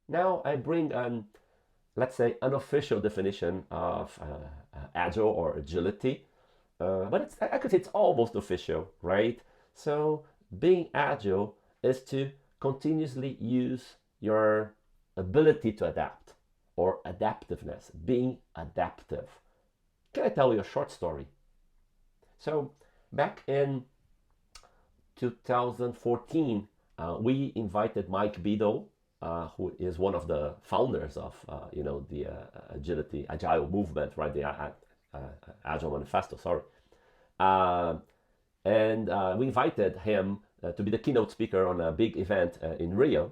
Now I bring let's say, unofficial definition of agile or agility, but I could say it's almost official, right? So being agile is to continuously use your ability to adapt or adaptiveness, being adaptive. Can I tell you a short story? So back in 2014, we invited Mike Beadle, who is one of the founders of the agility agile movement, right? The Agile Manifesto. Sorry, uh, and we invited him to be the keynote speaker on a big event in Rio.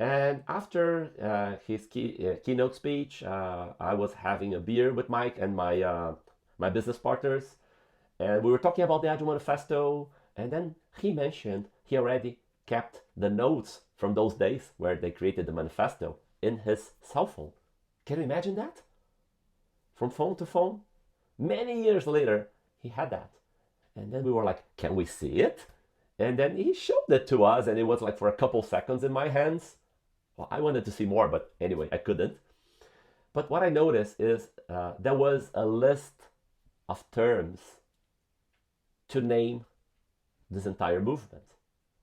And after his keynote speech, I was having a beer with Mike and my business partners, and we were talking about the Agile Manifesto. And then he mentioned he already kept the notes from those days where they created the manifesto in his cell phone. Can you imagine that? From phone to phone? Many years later, he had that. And then we were like, can we see it? And then he showed it to us, and it was like for a couple seconds in my hands. Well, I wanted to see more, but anyway, I couldn't. But what I noticed is there was a list of terms to name this entire movement.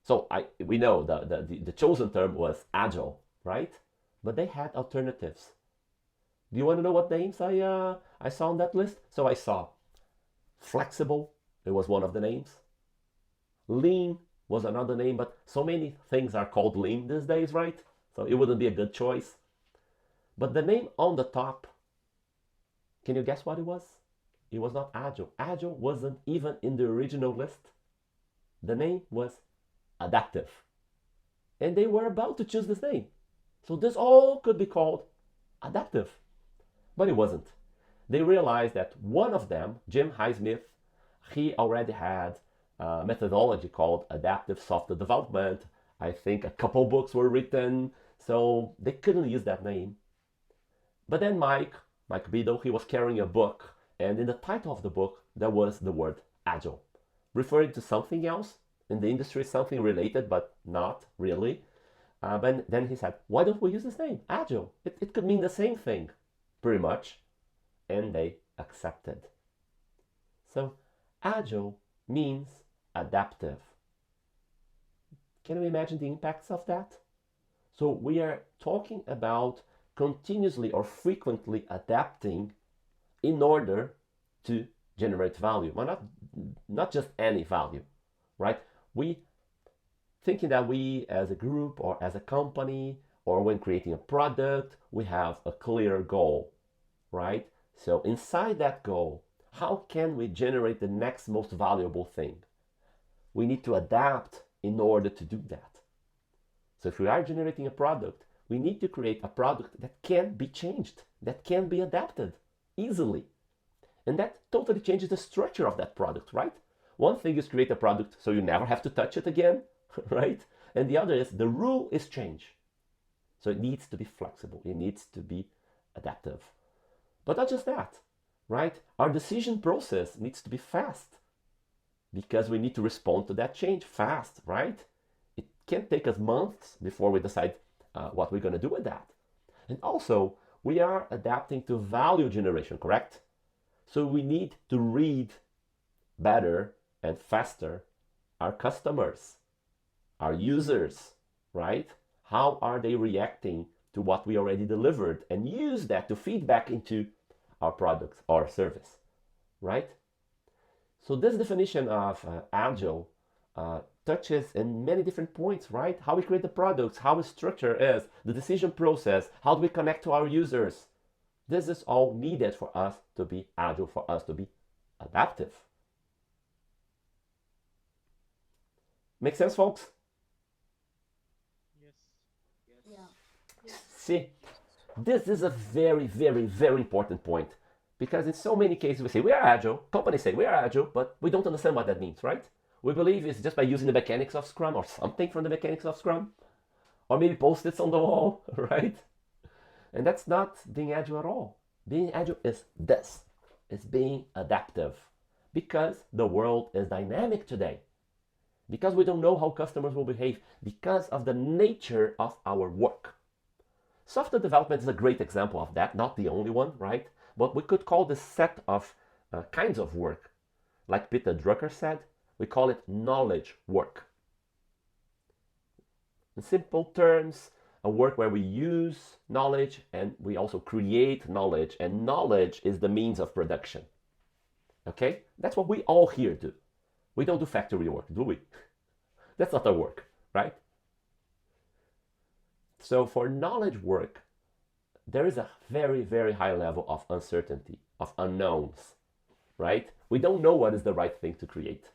So we know the chosen term was agile, right? But they had alternatives. Do you want to know what names I saw on that list? So I saw flexible, it was one of the names. Lean was another name, but so many things are called lean these days, right? So it wouldn't be a good choice. But the name on the top, can you guess what it was? It was not agile. Agile wasn't even in the original list. The name was adaptive. And they were about to choose this name. So this all could be called adaptive. But it wasn't. They realized that one of them, Jim Highsmith, he already had a methodology called adaptive software development. I think a couple books were written, so they couldn't use that name. But then Mike Beadle, he was carrying a book, and in the title of the book, there was the word agile, referring to something else in the industry, something related, but not really. But then he said, why don't we use this name, agile? It could mean the same thing, pretty much. And they accepted. So agile means adaptive. Can you imagine the impacts of that? So we are talking about continuously or frequently adapting in order to generate value. Well, not just any value, right? We thinking that we as a group or as a company or when creating a product, we have a clear goal, right? So inside that goal, how can we generate the next most valuable thing? We need to adapt in order to do that. So if we are generating a product, we need to create a product that can be changed, that can be adapted easily. And that totally changes the structure of that product, right? One thing is create a product so you never have to touch it again, right? And the other is the rule is change. So it needs to be flexible, it needs to be adaptive. But not just that, right? Our decision process needs to be fast because we need to respond to that change fast, right? It can take us months before we decide what we're going to do with that. And also, we are adapting to value generation, correct? So we need to read better and faster our customers, our users, right? How are they reacting to what we already delivered and use that to feed back into our product or service, right? So this definition of agile touches in many different points, right? How we create the products, how the structure is, the decision process, how do we connect to our users. This is all needed for us to be agile, for us to be adaptive. Make sense, folks? Yes. Yeah. See, this is a very, very, very important point because in so many cases we say we are agile, companies say we are agile, but we don't understand what that means, right? We believe it's just by using the mechanics of Scrum or something from the mechanics of Scrum, or maybe post-its on the wall, right? And that's not being agile at all. Being agile is this. It's being adaptive because the world is dynamic today. Because we don't know how customers will behave, because of the nature of our work. Software development is a great example of that, not the only one, right? But we could call this set of kinds of work, like Peter Drucker said, we call it knowledge work. In simple terms, a work where we use knowledge and we also create knowledge, and knowledge is the means of production. Okay? That's what we all here do. We don't do factory work, do we? That's not our work, right? So for knowledge work, there is a very, very high level of uncertainty, of unknowns, right? We don't know what is the right thing to create.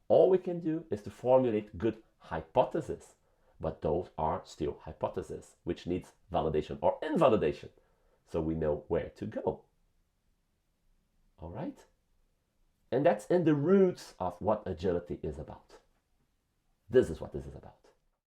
All we can do is to formulate good hypotheses, but those are still hypotheses, which needs validation or invalidation, so we know where to go. All right? And that's in the roots of what agility is about. This is what this is about.